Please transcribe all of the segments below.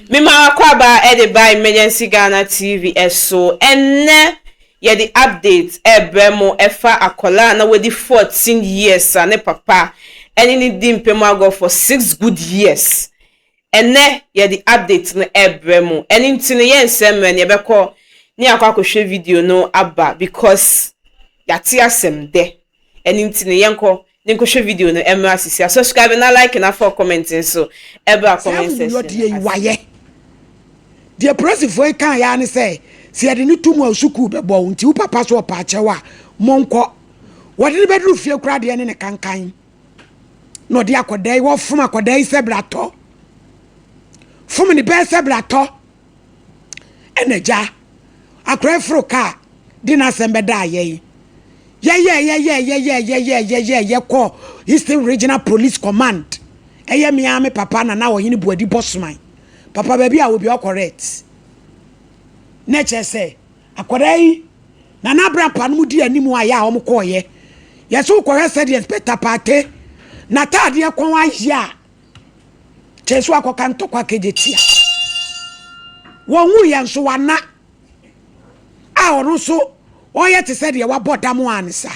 Mima Kwaba edit by Emergency Ghana TV so enne ye the update ebremo efa akola na we the 14 years ne papa eni ni dimpemo go for 6 good years enne ye the update no ebremo eni ntine ye nsem ne beko ni akwa video no aba because yati asem de eni ntine ye nko ninko video no emra sisi subscribe na like na for commenting so ebra comment section. The president for kan ya ne say se yede ni tumu asuku bebo nti wo papa so pa achewa monko wode ne bedru fie kura de ne kankan no de akodai wo fom akodai se brato fom ni be se brato eneja akra fro ka di na sembe da ye ko Eastern Regional Police Command eye miame papa na wo yini buadi bossman papa baby I will be all correct. Nature say, Akodai, Nana Brampa no di animu aya o mkoye. Yeso ko said the inspector party. Nata dia kon wan hia. Cheso akoka ntokwa kejetia. Won hu ye nso wana. A ono so oye te said ye wa bodamu ansa.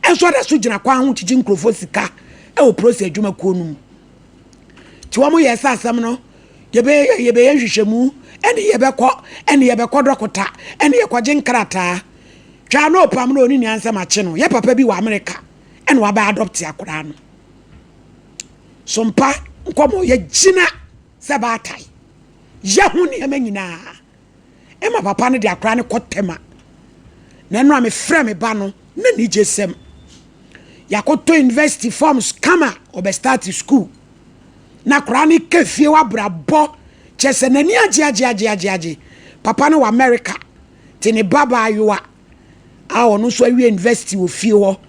Enso da so gina kwa hu tiji nkrofo sika e o process adwuma konum. Ti wo mo ye sa asem no yebe hwehwemu ene yebe ko dokota ene ye kwaje nkrata twa no pam no ni ansem ache no ye papa bi wa America ene wa ba adopt akora no Sompa Nkomo ye gina se ba atai ye hu ne emanyina e ma papa ne de akora ne kotema na no ame frɛ me ba no na ni jesem yakoto university forms kama obe start school na krani kefie wa brabo chese nani aje papa no wa America tini baba ayoa a onu so awie university wo fie ho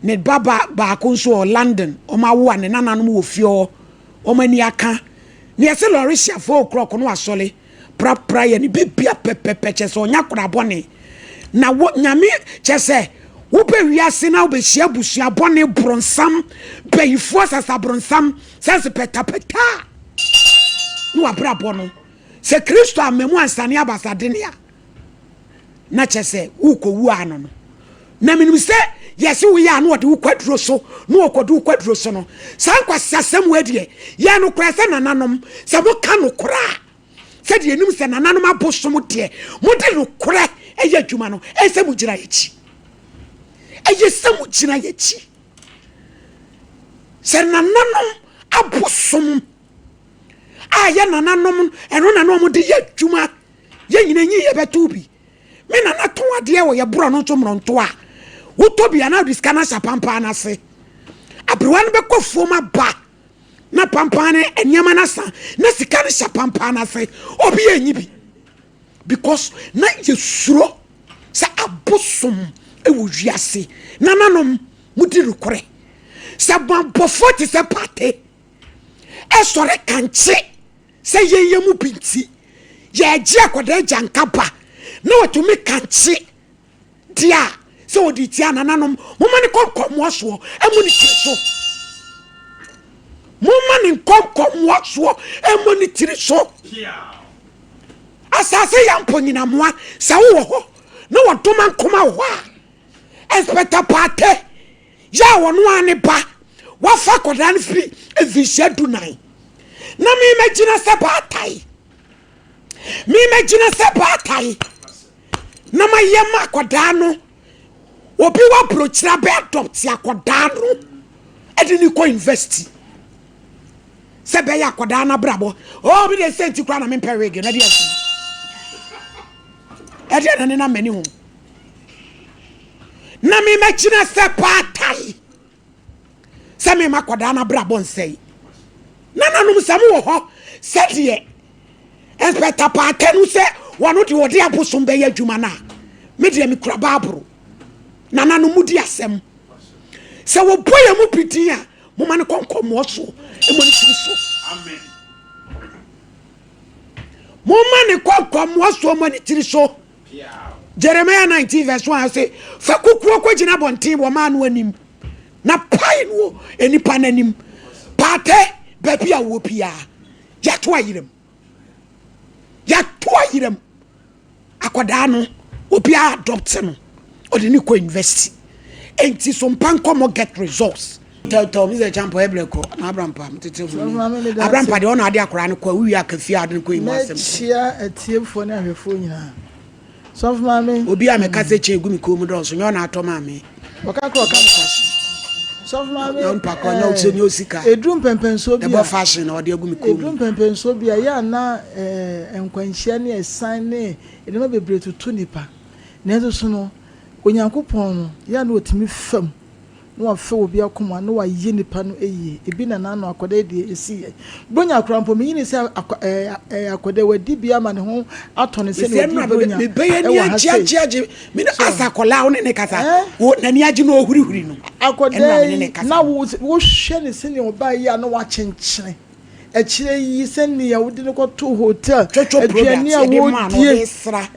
ne baba ba ko so London o ma wo ne nananom wo fie ho o mani aka ne yese Lorisha 4 o'clock no asole pra ye ni bibia pepepe chese onya kora bone na wo nyame chese wo be wiase na wo be hia busua bone bronsam beyifo sasa bronsam sense petapeta no abrabo no se Kristo amemu ansane abasadenia na chese wo kowu ano no na minum se yesi wo ya no de wo kwaduro so no okodu kwaduro so no san kwasasem wadie ya no kora se nananom se mo ka no kora se de enum se nananom abosom de mo de no kora eya dwuma no ese mo gira echi eye samu gina yechi se nananom abosom aya nananom eno nanom de ye dwuma ye nyina nyi ye betu bi me nana to ade wo ye bro no to mronto a wo to bia na diska na sapampa na se abrewan be kofoma ba na pampa ne enyama na sa na sika ne sapampa na se obi enyi bi because na ye suro sa abosom e wo wiase nananom mudi rukore sa bambofo ti se pate e sore kanche se yeye mu binti ye agi akoda jankapa na watumi kanche dia se odi ti nananom mo mani konkomo so e mu ni tiri so mo mani konkomo so e mu ni tiri so asase yampo nyina moa sa wo ho na wadoma nkoma ho a inspector party ya wono ane ba wafa kodan free evisha dunai na mi imagine se batai na ma yema kodan no obi wa prochira be adopt akodan no edini ko invest se be ya kodan na brabo o bi de senti kwa na me perege na de asi ede na mani hu na mi imagine se batai se me makoda na brabo nsei na nanum se mo ho se de inspector patenu se wono de wode abosom be ya dwuma na me de mi kura babro na nanum mudi asem se wo boye mu pidin a mo man konkomo so e mo ni so amen mo man konkomo so mo ni tiri so Jeremiah 19 verse 1 say fa kukuo ko gina bonten wo ma no anim na pai no enipa nanim pate baby a wo pia ya to ayirem yiram akoda no obi adopt no odini ko invest enti so Nkomo get results tell me the champo ebreko na abrampa mtete abrampa de ona ade akora no kwa wi akafi ade ko imasem chia atiefo na ahwefo nyina so mama obi ameka se che egu mi ko mu do so nyo na ato mama wakako so mama non pa ko nyo se ni osika edrum pempenso bia the fashion na ode egu mi ko edrum pempenso bia ya na enkwanhia ne esan ne edema bebre tutu nipa na ezo so no onyankopon no ya na otimi fam no afa obi akoma no waye nipa no eyi ebi na na no akoda de esi bonya krampo me yini se akoda wadi bia ma ne ho atone se ne wadi bonya me beye ni agiagiage me na asakola wo ne kasa wo na ni agi no ohurihuri no akoda na wo hwe ne se ne oba yi na wa chenchene echire yi se ne ya wodi ne ko to hotel aduani a wo die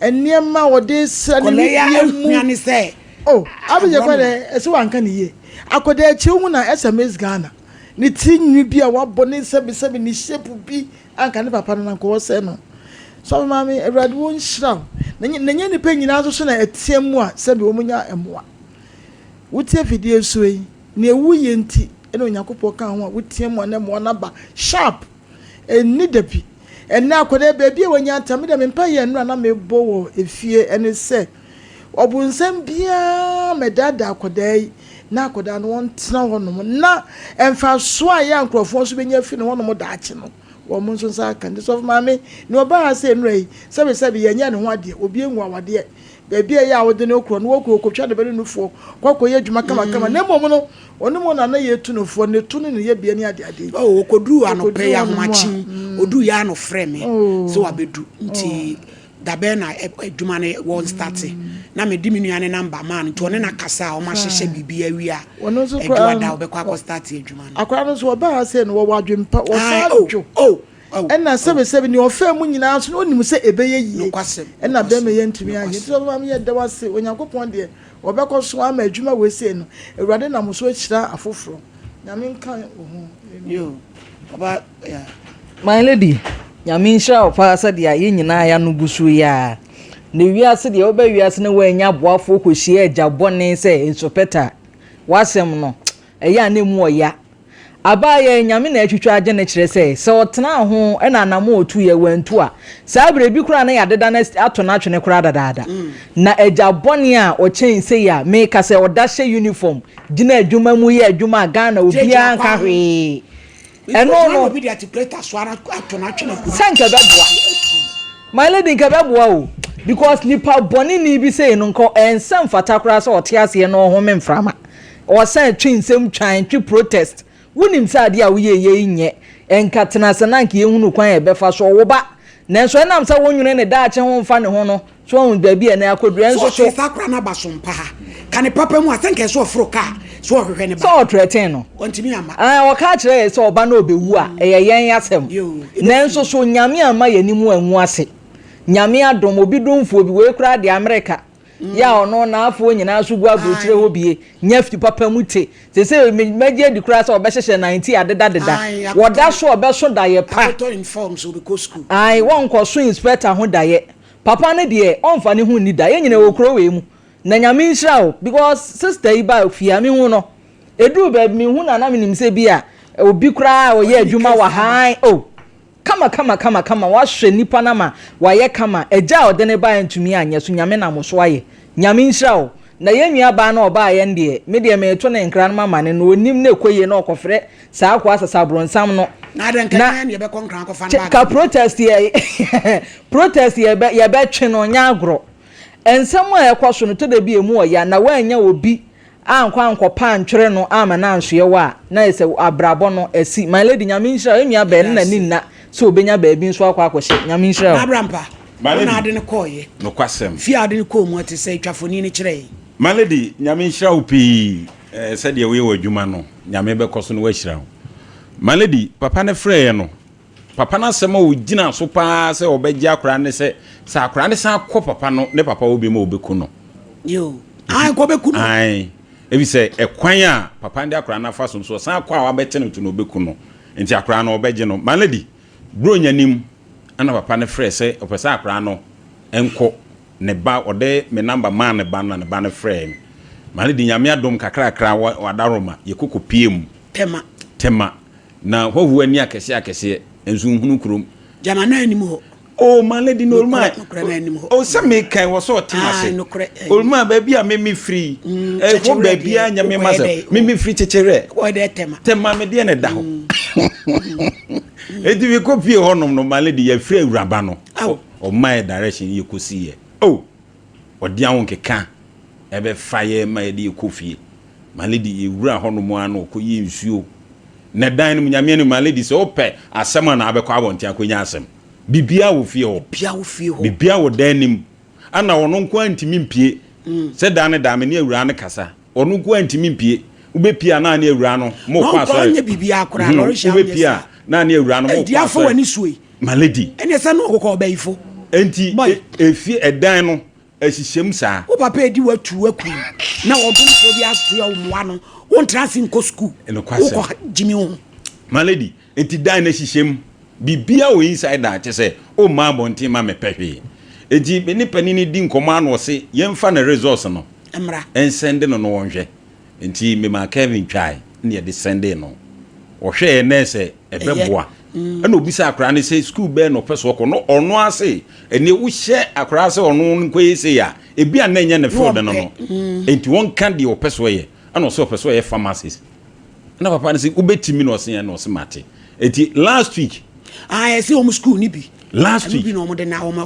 enema wo de sra ne mu se oh abije kwa de ese wanka ne ye akoda echi hu na SMS Ghana ni tinwi bi a wabo ne sebi ni shape bi anka ne papa no nko wose no so mama Ewrade won hira na ni pa nyina so na etiemu a sebi wo munya emoa wutie fidie so yi na ewu ye nti ene onyakopo kan ho a wutiemu na mo na ba sharp eni dabi ena akoda baabi a wonya atam de me pa ye nura na me bo wo efie ene se obunsam bia medada akoda yi na akoda no won tena honom na emfa so a ya nkrofo so benya fi no honom da ache no wo mo nso sa kan de so mama ni oba ha se nrai sebe yenya ne ho ade obi enwu awade baabi a ya wode ne okro no okro kotwa de bere nufo kwakoye adwuma kama na mom no onimo na ye tu nufo ne tu ne ye bia ni ade oh okodu anope ya homachi odu ya no frame so abedu nti dabe na adwuma ne won start na me di minuane number man to ne na kasa o ma hyehye bibia wi a adwuma da obekwa ko start adwuma no akwa no so oba ha se no wo wadwempa wo sa adwo ena sebe ni ofa mu nyina so onim se ebeye yie ena be me yentumi anye so ma me yeda wase onyankopon de obekọ so ama adwuma we se no Ewrade na mo so akira afoforo na me nka ohu yo oba yeah my lady nyame nhira opa asa de aye nyina ya no gusu ya na wiase de oba wiase na wanya boafo kohie agabone se insopeta wasem no eya na mu oya abaya nyame na atwitwa age ne kire se otena ho na anamo otu ye wantu a saa bre bi kura na ya deda na ato na atwene kura dadaada na agabone a o chen se ya me ka se odahye uniform gina adwuma mu ye adwuma Ghana obi an ka hwe no be the articulator so ara ato na atwene kura sanka beboa my lady nka beboa o because nipa boni ni bi say no nko ensam fatakura so otiase no ho memframa o san twinsem twan twi protest wonim sade a wo ye nye enka tena sananka ye hunu kwan e befa so wo ba nanso enam sa wonwune ne daache ho mfa ne ho no so ho baabi e na akodura enso so sakura na basompa ka ne papa mu asanka so ofro ka so ohwehwe ne ba so threaten no ontimi ama wo ka kire so oba na obewu a yen yasem nanso so nyame ama yanimu anwu ase nyame adom obi domfo bi we kura de America ya ono na afo nyina so gu abrochire ho bie nyafti papa mute se meje di kura so obehye 90 adeda woda so obeso da ye pa informs we go school ai won ko so inspector ho da ye papa ne de onfa ne hu ni da ye nyina wo kuro we mu na nyame nhira o because sister iba ofia me hu no edu ba me hu na me nim se bia obi kura o ye adwuma wa han o kama wahwe nipa na ma waye kama eja ode ne ba ntumi anya so nyame na mo so aye nyame nhira o na yenua ba na oba aye nde me de me to ne nkran mama ne no onim na ekoye na okofre saa kwa asasa bronsam no na de nkan ne be konkran ko fan ba ka protest ye ye be twe no nya agro ensam a ekoso no to de bi emu oya na wanya obi ankwa pa ntwere no ama na anso ye wa na ese abrabo no esi my lady nyame nhira enua be na ninna so obenya baabi nso akwa akwhye nyame nhira abrampa na ade ne koye no kwasem fi ade ne ko mu ate say twafoni ne kire my lady nyame nhira opi said ye we wadwuma no nyame be koso no wahira my lady papa ne frɛ no papa na sema o gina so pa se obegya akora ne se sa akora ne san akɔ papa no ne papa obi ma obeku no yo ai ko beku no ai ebi se ekwan a papa ndi akora na fa so san akɔ a wabɛte no to no obeku no enti akora no obegye no my lady bro nyanim ana papa ne frɛ sɛ opesa akra no enko ne ba ode me number man ne ba na ne ba ne frɛ maledi nyame adom kakra wadaroma yekoko piem tema na hohu ani akese enzu hunu krom jamana anim ho o maledi normal o se me kan wo so temase olma ba bia me free ho ba bia nyame mase me free chechere o de tema me de ne da ho edi we kopie honom no maledi ya free awuraba no o my direction yekosi ye o odi awon keka ebe faye ma de ekofie maledi ewura honom ano ko yi nsuo na dan no nyame no maledi se opɛ asɛm na abɛkɔ abɔnten akonya asɛm bibia wo fie ho bibia wo dan nim ana ono nko antimi mpie se dan ne da me ne ewura ne kasa ono nko antimi mpie ubepia na ne ewura no mo kwa so onye bibia akora no rehia ubepia na ne ewura no mo kwa so wani suoi maledi ene se no okoko obaifo enti efie edan no asihyem saa wo papa edi watu waku na obunfo bi aso omwa no won transin ko school wo jimi ho maledi enti dan na asihyem bibia wo inside that say o ma bontin ma me pehwe enti ni panini di nkoma na ose yemfa na resource no emra ensende no wonhwe enti me ma Kevin twai na ye de sende no wo hwe na se ebeboa ana obisa akra ne say school be no person ko no ono ase ene wo hye akra ase ono nko yese ya ebi an nya ne field no no enti won kan de wo person ye ana so person ye pharmacist na papa ne say ubetimi no ose ya no ose mate enti last week ese o school ni bi last week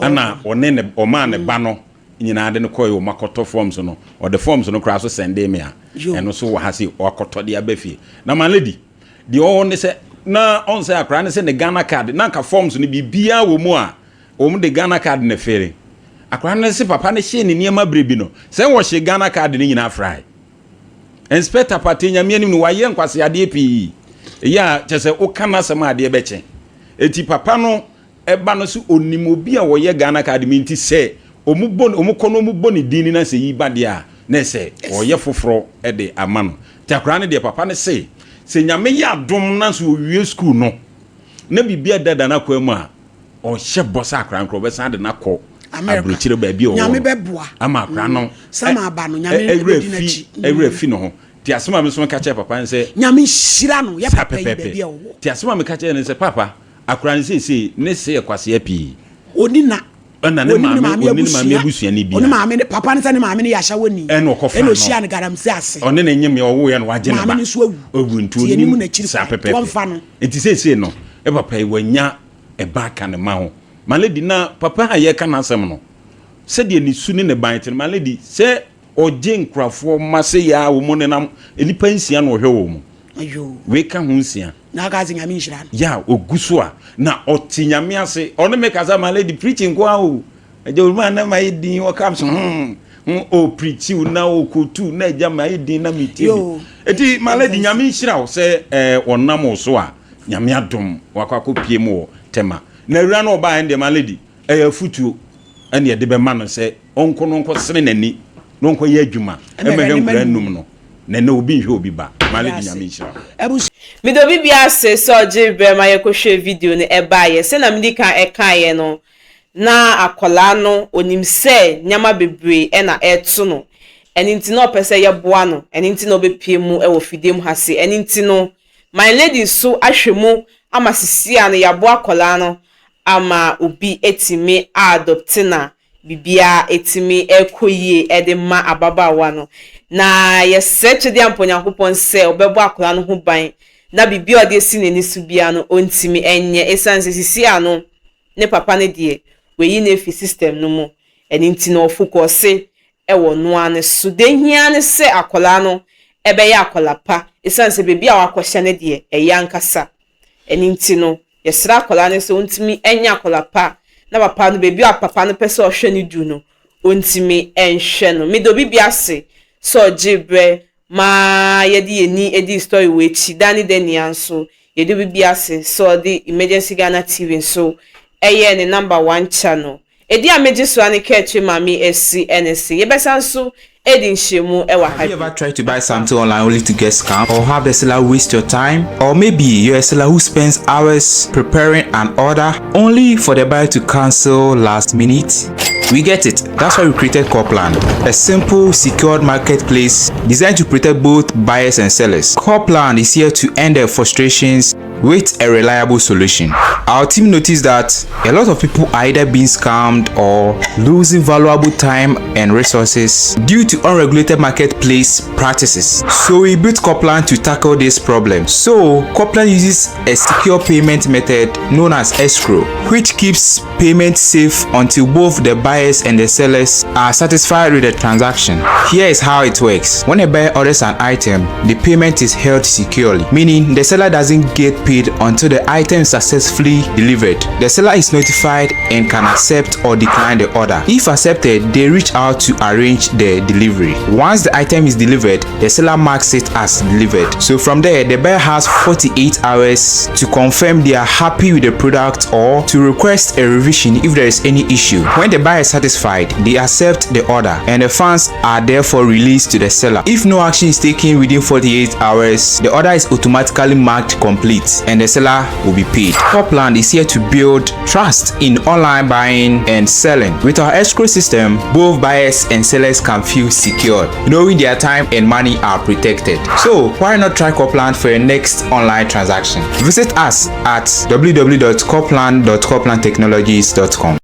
ana one ne o ma ne ba no nyina de ne koyo makoto forms no o the forms no kra so send me a eno so wo ha se o akoto de abafie na my lady the on ne se na on say akra ne se ne Ghana card na ka forms no bibia wo mu a o mu de Ghana card ne fere akra ne se papa ne hye ne niema brebi no se wo hye Ghana card ne nyina fry inspector patenya mianim no waye nkwase ade pi ya chese o kana sama ade beche eti papa no eba no so onimobi a wo ye Ghana card minti se omukono muboni dini na se yiba dia na se oye foforo e de amano takra ne de papa ne se nyame ya dom na so wie school no na bibia dada na kwa mu a o hye bosa akra nkro be san de na ko abrochire ba bi o nyame beboa ama akra no sama aba no nyame be di na chi ewre fi no ho ti asema me so ka che papa ne se nyame hira no ya papa yi ba bi o ti asema me ka che ne se papa akra ne se ne se kwase api oni na ona ne maame abusua ni bi oni maame ne papa ne se ne maame ne ya hya woni eno okofa eno hia ne garamse ase one ne nyem ye owo ye no waje ne ba maame ne so awu ntu ni sa pepe enti se no e papa yi wanya e ba ka ne ma ho maledi na papa ha ye ka na asem no se de ni su ne ban tin maledi se oje nkrafo mase ya wo mo ne nam enipa nsia no hwe wo mu ayo we ka ho nsia na ga zinya mi nhira ya oguso a na otinyame ase ono me kaza maledi preaching kwa o eje uruma na mai din o kam so o preach na o kotu na eja mai din na miti eti maledi nyame nhira o se onam so a nyame adom wakwa pie mu tema na wura na oba ende maledi futuo ene ye de be ma no se onko sene nani no onko ye adwuma e mehwe nkura num no na obi nhwe obi ba maledi nyame nhira midobi bia se so jibe ma ye ko hwe video ne eba ye se na mdika eka ye no na akola no onim se nyama bebre e na eto no eninti no pese ye boa no eninti no bepie mu e wo fidem hase eninti no my lady so ahwemu ama sisia no ya boa akola no ama obi etimi adopt na bibia etimi ekoyie ede ma ababawa no na ye search de amponyankopon se obebo akola no ho ban na bibia ode si neni subia no ontimi enye esanse sisi ano ne papa ne de we yi na fi system no mu eni nti no focus e wo no ane so de hia ne se akola no ebe ya akola pa esanse bibia wakohye ne de eyankasa eni nti no ye sra akola ne se ontimi enya akola pa na papa no bibia papa no pese ohwe ne du no ontimi enhwe no midobi bia se so jibre ma yedi eni edi story we chi dani deni anso yedi bibia se so the emergency Ghana TV so eye ne number 1 channel edi ameji so ani kechi mami esi NSC yebesanso edin shemu ewa Have you ever tried to buy something online only to get scammed, or have the seller waste your time, or maybe you're a seller who spends hours preparing an order only for the buyer to cancel last minute? We get it. That's why we created Copland, a simple, secured marketplace designed to protect both buyers and sellers. Copland is here to end their frustrations with a reliable solution. Our team noticed that a lot of people are either being scammed or losing valuable time and resources due to unregulated marketplace practices. So we built Copland to tackle this problem. So Copland uses a secure payment method known as escrow, which keeps payment safe until both the buyers and the sellers are satisfied with the transaction. Here is how it works. When a buyer orders an item, the payment is held securely, meaning the seller doesn't get paid until the item is successfully delivered. The seller is notified and can accept or decline the order. If accepted, they reach out to arrange the delivery. Once the item is delivered, the seller marks it as delivered. So from there, the buyer has 48 hours to confirm they are happy with the product or to request a revision if there is any issue. When the buyer is satisfied, they accept the order and the funds are therefore released to the seller. If no action is taken within 48 hours, the order is automatically marked complete and the seller will be paid. Copland is here to build trust in online buying and selling. With our escrow system, both buyers and sellers can feel secured, knowing their time and money are protected. So why not try Copland for your next online transaction? Visit us at www.copland.coplandtechnologies.com.